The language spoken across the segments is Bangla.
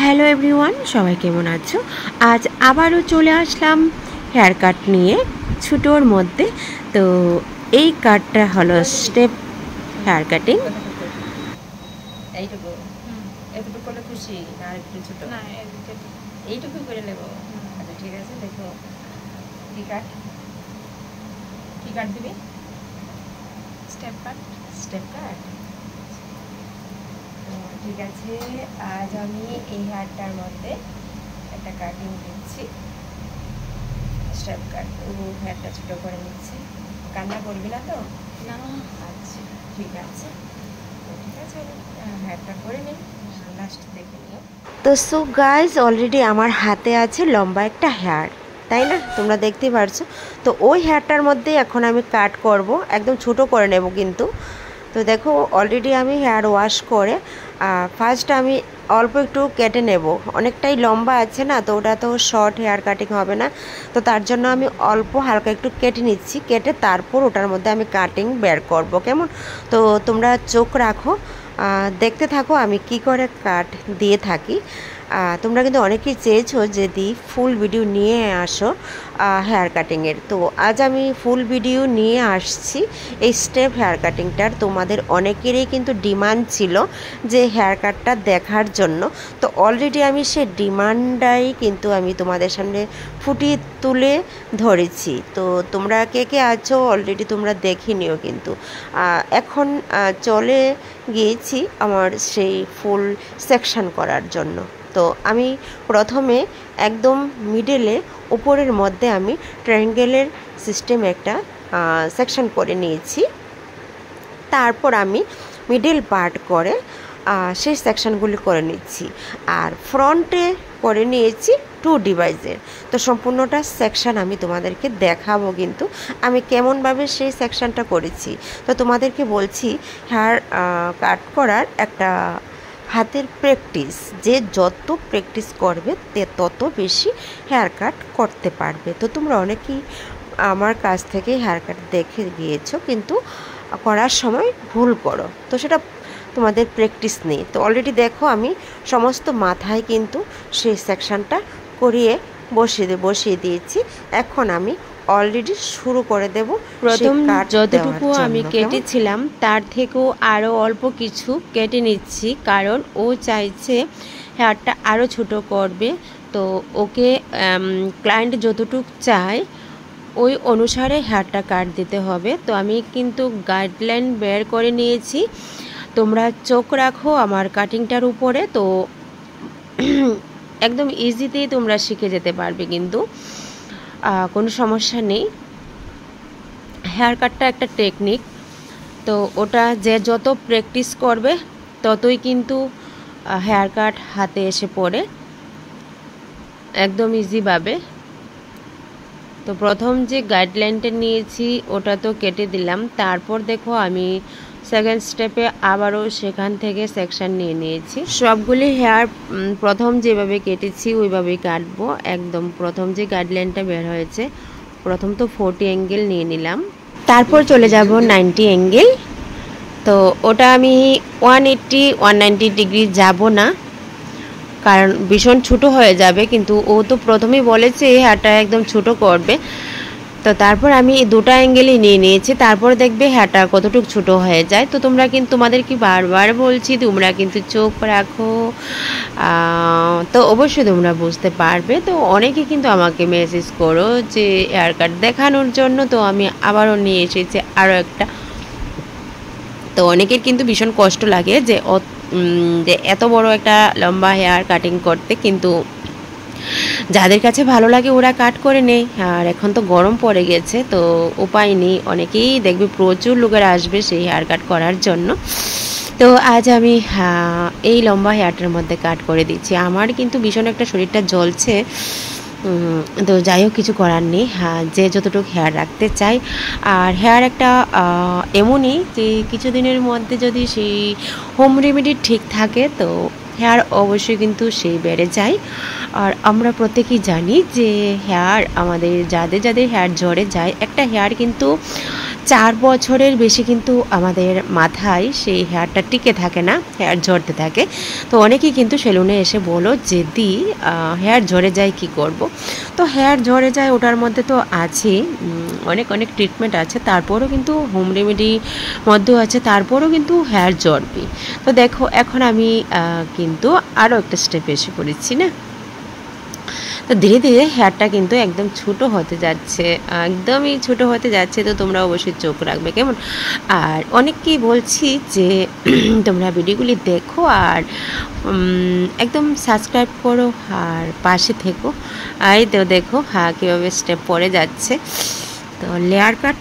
হ্যালো এভরিওয়ান, সবাই কেমন আছো? আজ আবারও চলে আসলাম হেয়ার কাট নিয়ে ছোটোর মধ্যে। তো এই কাটটা হলো স্টেপ হেয়ার কাটিং। এইটুকু এতটুকু করলে খুশি না? আর একটু ছোট না, এইটুকু করে নেব। আচ্ছা ঠিক আছে, দেখো কি কাট দিবি? স্টেপ কাট। ঠিক আছে, আজ আমি এই হেয়ারটার মধ্যে একটা কাটিং দিচ্ছি, স্টেপ কাট। হেয়ারটা ছোটো করে নিচ্ছি। কান্না করবি না তো? না। আচ্ছা ঠিক আছে, হেয়ারটা করে নিই, লাস্ট দেখে নিও। তো সো গাইজ, অলরেডি আমার হাতে আছে লম্বা একটা হেয়ার, তাই না? তোমরা দেখতে পারছো। তো ওই হেয়ারটার মধ্যে এখন আমি কাট করব, একদম ছোটো করে নেব কিন্তু। তো দেখো অলরেডি আমি হেয়ার ওয়াশ করে ফার্স্ট আমি অল্প একটু কেটে নেব। অনেকটাই লম্বা আছে না, তো ওটা তো শর্ট হেয়ার কাটিং হবে না, তো তার জন্য আমি অল্প হালকা একটু কেটে নিচ্ছি। কেটে তারপর ওটার মধ্যে আমি কাটিং বের করব, কেমন? তো তোমরা চোখ রাখো, দেখতে থাকো আমি কি করে কাট দিয়ে থাকি। তোমরা কিন্তু অনেকেই চেয়েছো যদি ফুল ভিডিও নিয়ে আসো হেয়ার কাটিংয়ের। তো আজ আমি ফুল ভিডিও নিয়ে আসছি এই স্টেপ হেয়ার কাটিংটার। তোমাদের অনেকেরই কিন্তু ডিমান্ড ছিল যে হেয়ার কাটটা দেখার জন্য। তো অলরেডি আমি সেই ডিমান্ডটাই কিন্তু আমি তোমাদের সামনে ফুটিয়ে তুলে ধরেছি। তো তোমরা কে কে আছো অলরেডি তোমরা দেখে নিও কিন্তু। এখন চলে গিয়েছি আমার সেই ফুল সেকশন করার জন্য। তো আমি প্রথমে একদম মিডলে উপরের মধ্যে আমি ট্রায়াঙ্গেলের সিস্টেম একটা সেকশন করে নিয়েছি। তারপর আমি মিডল পার্ট করে সেই সেকশনগুলি করে নিচ্ছি। আর ফ্রন্টে করে নিয়েছি 2 ডিভাইসের। তো সম্পূর্ণটা সেকশন আমি তোমাদেরকে দেখাবো কিন্তু আমি কেমনভাবে সেই সেকশনটা করেছি। তো তোমাদেরকে বলছি, হেয়ার কাট করার একটা হাতের প্র্যাকটিস, যে যত প্র্যাকটিস করবে তত বেশি হেয়ার কাট করতে পারবে। তো তোমরা অনেকেই আমার কাছ থেকে হেয়ার কাট দেখে গিয়েছো, কিন্তু করার সময় ভুল করো, তো সেটা তোমাদের প্র্যাকটিস নেই। তো অলরেডি দেখো আমি সমস্ত মাথায় কিন্তু সেই সেকশনটা করিয়ে বসিয়ে দিয়েছি। এখন আমি অলরেডি শুরু করে দেব। প্রথম যতটুকু আমি কেটেছিলাম তার থেকেও আরও অল্প কিছু কেটে নিচ্ছি, কারণ ও চাইছে হেয়ারটা আরও ছোট করবে। তো ওকে ক্লায়েন্ট যতটুকু চায় ওই অনুসারে হেয়ারটা কাট দিতে হবে। তো আমি কিন্তু গাইডলাইন বের করে নিয়েছি, তোমরা চোখ রাখো আমার কাটিংটার উপরে। তো একদম ইজিতেই তোমরা শিখে যেতে পারবে, কিন্তু কোনো সমস্যা নেই। হেয়ার কাটটা একটা টেকনিক, তো ওটা যে যত প্র্যাকটিস করবে ততই কিন্তু হেয়ার কাট হাতে এসে পড়ে একদম ইজিভাবে। তো প্রথম যে গাইডলাইনটা নিয়েছি ওটা তো কেটে দিলাম। তারপর দেখো আমি সেকেন্ড স্টেপে আবারও সেখান থেকে সেকশন নিয়ে নিয়েছি। সবগুলি হেয়ার প্রথম যেভাবে কেটেছি ওইভাবেই কাটবো। একদম প্রথম যে গাইডলাইনটা বের হয়েছে, প্রথম তো 40 অ্যাঙ্গেল নিয়ে নিলাম, তারপর চলে যাব 90 অ্যাঙ্গেল। তো ওটা আমি 180-190 ডিগ্রি যাব না, কারণ ভীষণ ছোটো হয়ে যাবে। কিন্তু ও তো প্রথমেই বলেছে হেয়ারটা একদম ছোটো করবে। তো তারপর আমি 2টা অ্যাঙ্গেলই নিয়ে নিয়েছি, তারপর দেখবে হেয়ারটা কতটুকু ছোটো হয়ে যায়। তো তোমরা কিন্তু, তোমাদেরকে বারবার বলছি তোমরা কিন্তু চোখ রাখো, তো অবশ্যই তোমরা বুঝতে পারবে। তো অনেকে কিন্তু আমাকে মেসেজ করো যে হেয়ার কাট দেখানোর জন্য, তো আমি আবারও নিয়ে এসেছি আরও একটা। তো অনেকের কিন্তু ভীষণ কষ্ট লাগে যে এত বড় একটা লম্বা হেয়ার কাটিং করতে, কিন্তু যাদের কাছে ভালো লাগে ওরা কাট করে নেয়। আর এখন তো গরম পড়ে গেছে, তো উপায় নেই, অনেকেই দেখবে প্রচুর লোকেরা আসবে সেই হেয়ার কাট করার জন্য। তো আজ আমি এই লম্বা হেয়ারটার মধ্যে কাট করে দিচ্ছি। আমার কিন্তু ভীষণ একটা শরীরটা জ্বলছে, তো যাই হোক কিছু করার নেই, যে যতটুকু হেয়ার রাখতে চাই। আর হেয়ার একটা এমনই যে কিছুদিনের মধ্যে যদি সেই হোম রেমেডি ঠিক থাকে তো হেয়ার অবশ্যই কিন্তু সেই বেড়ে যায়। আর আমরা প্রত্যেকেই জানি যে হেয়ার আমাদের যাদের হেয়ার ঝরে যায়, একটা হেয়ার কিন্তু 4 বছরের বেশি কিন্তু আমাদের মাথায় সেই হেয়ারটা টিকে থাকে না, হেয়ার ঝরতে থাকে। তো অনেকেই কিন্তু সেলুনে এসে বলো যে দি হেয়ার ঝরে যায় কি করব। তো হেয়ার ঝরে যায় ওটার মধ্যে তো আছে অনেক অনেক ট্রিটমেন্ট আছে, তারপরও কিন্তু হোম রেমেডি মধ্যেও আছে, তারপরও কিন্তু হেয়ার ঝরবে। তো দেখো এখন আমি কিন্তু আরও একটা স্টেপ এসে পড়েছি না। তো ধীরে ধীরে হেয়ারটা কিন্তু একদম ছোটো হতে যাচ্ছে, একদমই ছোটো হতে যাচ্ছে। তো তোমরা অবশ্যই চোখ রাখবে কেমন। আর অনেককেই বলছি যে তোমরা ভিডিওগুলি দেখো আর একদম সাবস্ক্রাইব করো আর পাশে থেকো। এই তো দেখো কীভাবে স্টেপ পড়ে যাচ্ছে। তো লেয়ার কাট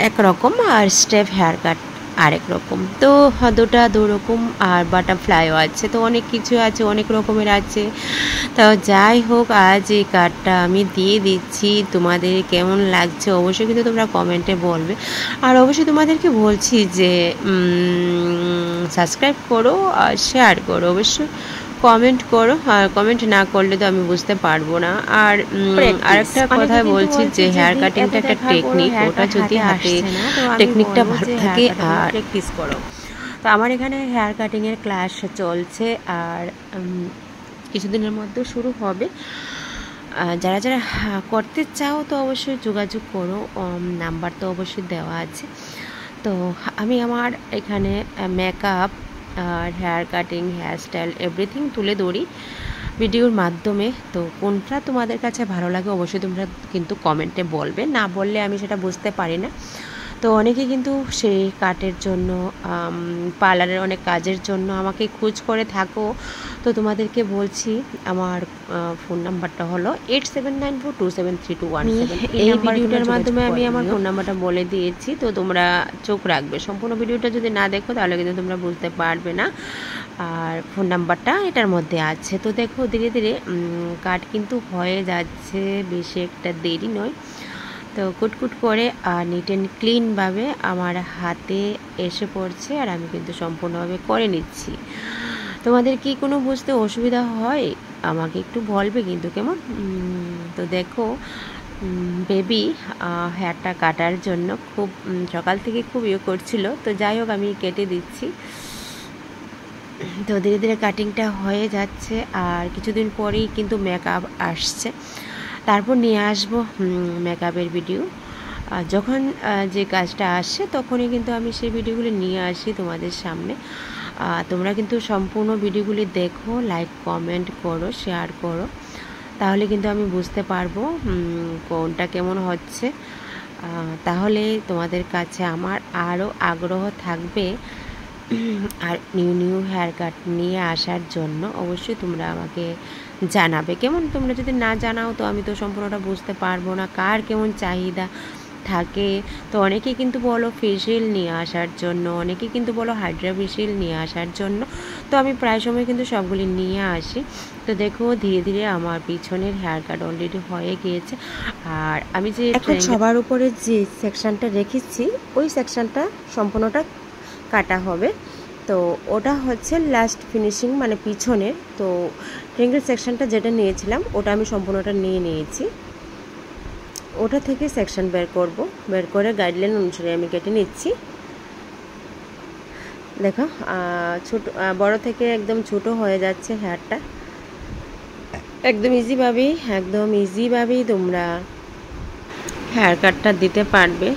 একরকম আর স্টেপ হেয়ার কাট আরেক রকম। তো দুটা দুরকম আর বাটারফ্লাইও আছে, তো অনেক কিছু আছে, অনেক রকমের আছে। তো যাই হোক আজ এই কার্ডটা আমি দিয়ে দিচ্ছি, তোমাদের কেমন লাগছে অবশ্যই কিন্তু তোমরা কমেন্টে বলবে। আর অবশ্যই তোমাদেরকে বলছি যে সাবস্ক্রাইব করো আর শেয়ার করো, অবশ্যই কমেন্ট করো। আর কমেন্ট না করলে তো আমি বুঝতে পারবো না। আর আরেকটা কথা বলছি যে হেয়ার কাটিংটা একটা টেকনিক, ওটা যদি হাতে টেকনিকটা ভালো থাকে আর প্র্যাকটিস করো। তো আমার এখানে হেয়ার কাটিংয়ের ক্লাস চলছে আর কিছুদিনের মধ্যে শুরু হবে। যারা যারা করতে চাও তো অবশ্যই যোগাযোগ করো, নাম্বার তো অবশ্যই দেওয়া আছে। তো আমি আমার এখানে মেকআপ আর hair cutting, hair style everything তুলে ধরি ভিডিওর মাধ্যমে। তো কোনটা তোমাদের কাছে ভালো লাগে অবশ্যই তোমরা কিন্তু কমেন্টে বলবে, না বললে আমি সেটা বুঝতে পারি না। তো অনেকে কিন্তু সেই কাটের জন্য পার্লারের অনেক কাজের জন্য আমাকে খোঁজ করে থাকো। তো তোমাদেরকে বলছি আমার ফোন নাম্বারটা হলো 8794273217। এই ভিডিওটার মাধ্যমে আমি আমার ফোন নাম্বারটা বলে দিয়েছি। তো তোমরা চোখ রাখবে, সম্পূর্ণ ভিডিওটা যদি না দেখো তাহলে কিন্তু তোমরা বুঝতে পারবে না। আর ফোন নাম্বারটা এটার মধ্যে আছে। তো দেখো ধীরে ধীরে কাট কিন্তু হয়ে যাচ্ছে, বেশি একটা দেরি নয়। তো কুটকুট করে আর নিট অ্যান্ড ক্লিনভাবে আমার হাতে এসে পড়ছে আর আমি কিন্তু সম্পূর্ণভাবে করে নিচ্ছি। তোমাদের কি কোনো বুঝতে অসুবিধা হয় আমাকে একটু বলবে কিন্তু কেমন। তো দেখো বেবি হেয়ারটা কাটার জন্য খুব সকাল থেকে খুব করছিল। তো যাই হোক আমি কেটে দিচ্ছি। তো ধীরে ধীরে কাটিংটা হয়ে যাচ্ছে আর কিছুদিন পরেই কিন্তু মেকআপ আসছে, তারপর নিয়ে আসবো মেকআপের ভিডিও। যখন যে কাজটা আসছে তখনই কিন্তু আমি সেই ভিডিওগুলি নিয়ে আসি তোমাদের সামনে। তোমরা কিন্তু সম্পূর্ণ ভিডিওগুলি দেখো, লাইক কমেন্ট করো, শেয়ার করো, তাহলে কিন্তু আমি বুঝতে পারবো কোনটা কেমন হচ্ছে। তাহলে তোমাদের কাছে আমার আরও আগ্রহ থাকবে আর নিউ নিউ হেয়ার কাট নিয়ে আসার জন্য। অবশ্যই তোমরা আমাকে জানাবে কেমন। তোমরা যদি না জানাও তো আমি তো সম্পূর্ণটা বুঝতে পারবো না কার কেমন চাহিদা থাকে। তো অনেকেই কিন্তু বলো ফেশিয়াল নিয়ে আসার জন্য, অনেকেই কিন্তু বলো হাইড্রা ফেশিয়াল নিয়ে আসার জন্য। তো আমি প্রায় সময় কিন্তু সবগুলি নিয়ে আসি। তো দেখো ধীরে ধীরে আমার পিছনের হেয়ার কাট অলরেডি হয়ে গিয়েছে। আর আমি যে এখন সবার উপরে যে সেকশনটা রেখেছি ওই সেকশনটা সম্পূর্ণটা কাটা হবে। তো ওটা হচ্ছে লাস্ট ফিনিশিং মানে পিছনের। তো ট্রিঙ্গল সেকশনটা যেটা নিয়েছিলাম ওটা আমি সম্পূর্ণটা নিয়ে নিয়েছি। ওটা থেকে সেকশন বের করব, বের করে গাইডলাইন অনুসারে আমি কেটে নিচ্ছি। দেখো ছোট বড় থেকে একদম ছোট হয়ে যাচ্ছে হেয়ারটা। একদম ইজিভাবেই তোমরা হেয়ার কাটটা দিতে পারবে।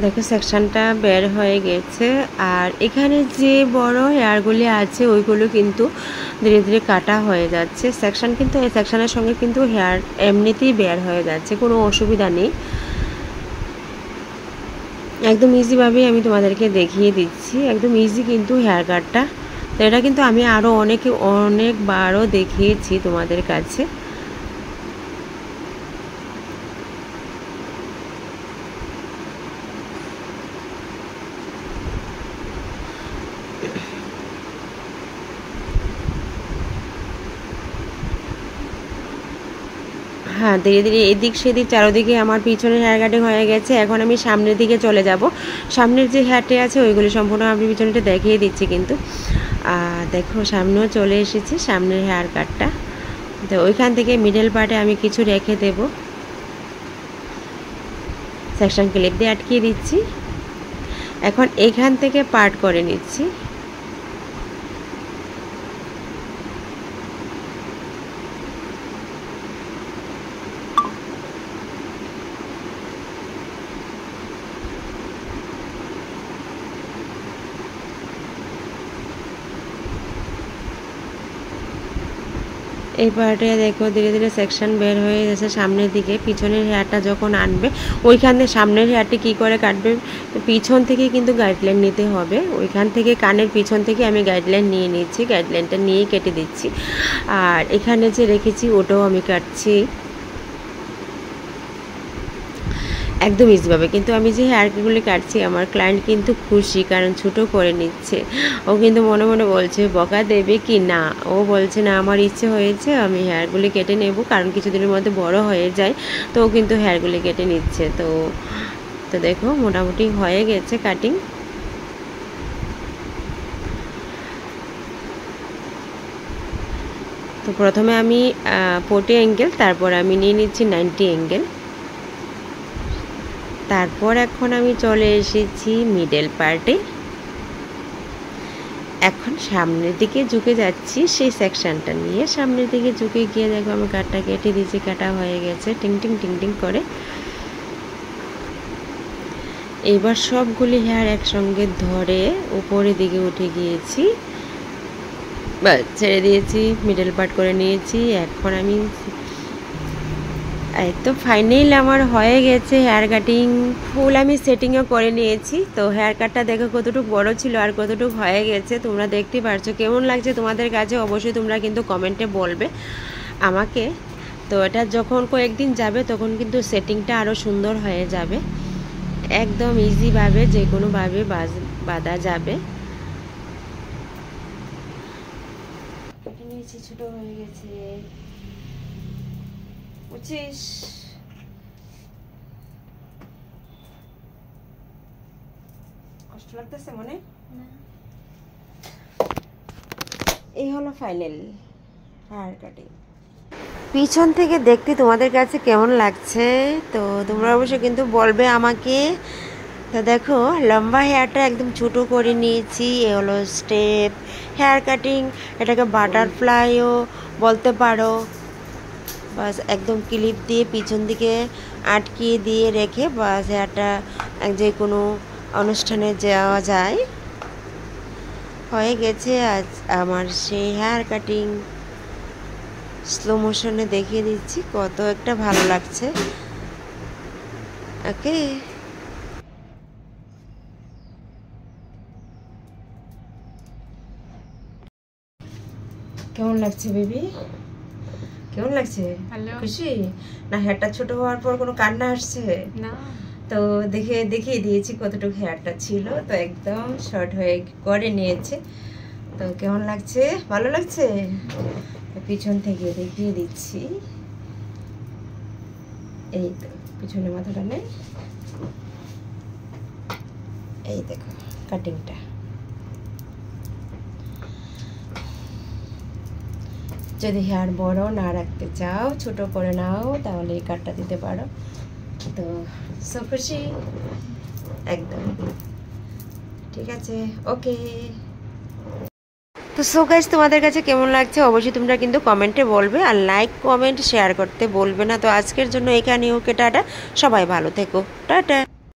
দেখো সেকশনটা বের হয়ে গেছে আর এখানে যে বড় হেয়ারগুলি আছে ওইগুলো কিন্তু ধীরে ধীরে কাটা হয়ে যাচ্ছে। সেকশন কিন্তু এই সেকশনের সঙ্গে কিন্তু হেয়ার এমনিতেই বের হয়ে যাচ্ছে, কোনো অসুবিধা নেই। একদম ইজিভাবেই আমি তোমাদেরকে দেখিয়ে দিচ্ছি, একদম ইজি কিন্তু হেয়ার কাটটা। তো এটা কিন্তু আমি আরও অনেকবারও দেখিয়েছি তোমাদের কাছে। হ্যাঁ ধীরে ধীরে এদিক সেদিক চারোদিকে আমার পিছনের হেয়ার কাটিং হয়ে গেছে। এখন আমি সামনের দিকে চলে যাব। সামনের যে হেয়ারটি আছে ওইগুলি সম্পূর্ণ আমি পিছনেটা দেখিয়ে দিচ্ছি কিন্তু। দেখো সামনেও চলে এসেছি সামনের হেয়ার কাটটা। তো ওইখান থেকে মিডল পার্টে আমি কিছু রেখে দেব, সেকশন ক্লিপ দিয়ে আটকিয়ে দিচ্ছি। এখন এখান থেকে পার্ট করে নিচ্ছি। এই পার্টে দেখো ধীরে ধীরে সেকশন বের হয়ে গেছে সামনের দিকে। পিছনের হেয়ারটা যখন আনবে ওইখানে সামনের হেয়ারটি কি করে কাটবে, পিছন থেকে কিন্তু গাইডলাইন নিতে হবে। ওইখান থেকে কানের পিছন থেকে আমি গাইডলাইন নিয়ে নিচ্ছি, গাইডলাইনটা নিয়েই কেটে দিচ্ছি। আর এখানে যে রেখেছি ওটাও আমি কাটছি একদম ইজিভাবে। কিন্তু আমি যে হেয়ারগুলি কাটছি আমার ক্লায়েন্ট কিন্তু খুশি, কারণ ছোটো করে নিচ্ছে। ও কিন্তু মনে মনে বলছে বকা দেবে কি না, ও বলছে না আমার ইচ্ছে হয়েছে আমি হেয়ারগুলি কেটে নেব, কারণ কিছুদিনের মধ্যে বড় হয়ে যায়। তো ও কিন্তু হেয়ারগুলি কেটে নিচ্ছে। তো দেখো মোটামুটি হয়ে গেছে কাটিং। তো প্রথমে আমি 40 অ্যাঙ্গেল, তারপর আমি নিয়ে নিচ্ছি 90 অ্যাঙ্গেল। তারপর এখন আমি চলে এসেছি মিডল পার্টে। এখন সামনের দিকে ঝুঁকে যাচ্ছি, সেই সেকশনটা নিয়ে সামনের দিকে ঝুঁকে গিয়ে দেখো আমি কাটটা কেটে দিয়েছি। কাটা হয়ে গেছে টিং টিং টিং টিং করে। এবার সবগুলি হেয়ার একসঙ্গে ধরে উপরের দিকে উঠে গিয়েছি, বা ছেড়ে দিয়েছি, মিডল পার্ট করে নিয়েছি। এখন আমি এই তো ফাইনাল আমার হয়ে গেছে হেয়ার কাটিং। ফুল আমি সেটিংও করে নিয়েছি। তো হেয়ার কাটটা দেখো কতটুকু বড় ছিল আর কতটুকু হয়ে গেছে তোমরা দেখতে পারছো। কেমন লাগছে তোমাদের কাছে অবশ্যই তোমরা কিন্তু কমেন্টে বলবে আমাকে। তো এটা যখন কয়েকদিন যাবে তখন কিন্তু সেটিংটা আরও সুন্দর হয়ে যাবে, একদম ইজিভাবে যে কোনোভাবে বাঁধা যাবে। ছোট হয়ে গেছে, বুঝছিস? কষ্ট লাগতেছে মনে? এই হলো ফাইনাল হেয়ার কাটিং। পিছন থেকে দেখতে তোমাদের কাছে কেমন লাগছে তো তোমরা অবশ্যই কিন্তু বলবে আমাকে। তো দেখো লম্বা হেয়ারটা একদম ছোটো করে নিয়েছি। এ হলো স্টেপ হেয়ার কাটিং, এটাকে বাটারফ্লাইও বলতে পারো। বাস একদম ক্লিপ দিয়ে পিছন দিকে আটকিয়ে দিয়ে রেখে বাস হেয়ারটা যে কোনো অনুষ্ঠানে যাওয়া যায়। হয়ে গেছে আজ আমার সেই হেয়ার কাটিং। স্লো মোশনে দেখিয়ে দিচ্ছি কত একটা ভালো লাগছে। ওকে, কেমন লাগছে বেবি? কেমন লাগছে? খুশি না? হেয়ারটা ছোট হওয়ার পর কোনো কান্না আসছে না? তো দেখিয়ে দিয়েছি কতটুকু হেয়ারটা ছিল। তো একদম শর্ট হয়ে করে নিয়েছে। তো কেমন লাগছে? ভালো লাগছে? পিছন থেকে দেখিয়ে দিচ্ছি। এই তো পিছনে মাথাটা নেই, এই দেখো কাটিংটা। যদি হেয়ার বড় না রাখতে চাও, ছোট করে নাও, তাহলে এই কাটটা দিতে পারো। তো সব খুশি একদম ঠিক আছে। ওকে, তো সো গাইস তোমাদের কাছে কেমন লাগছে অবশ্যই তোমরা কিন্তু কমেন্টে বলবে, আর লাইক কমেন্ট শেয়ার করতে বলবে না। তো আজকের জন্য এখানেই ওকে, টাটা, সবাই ভালো থেকো, টাটা।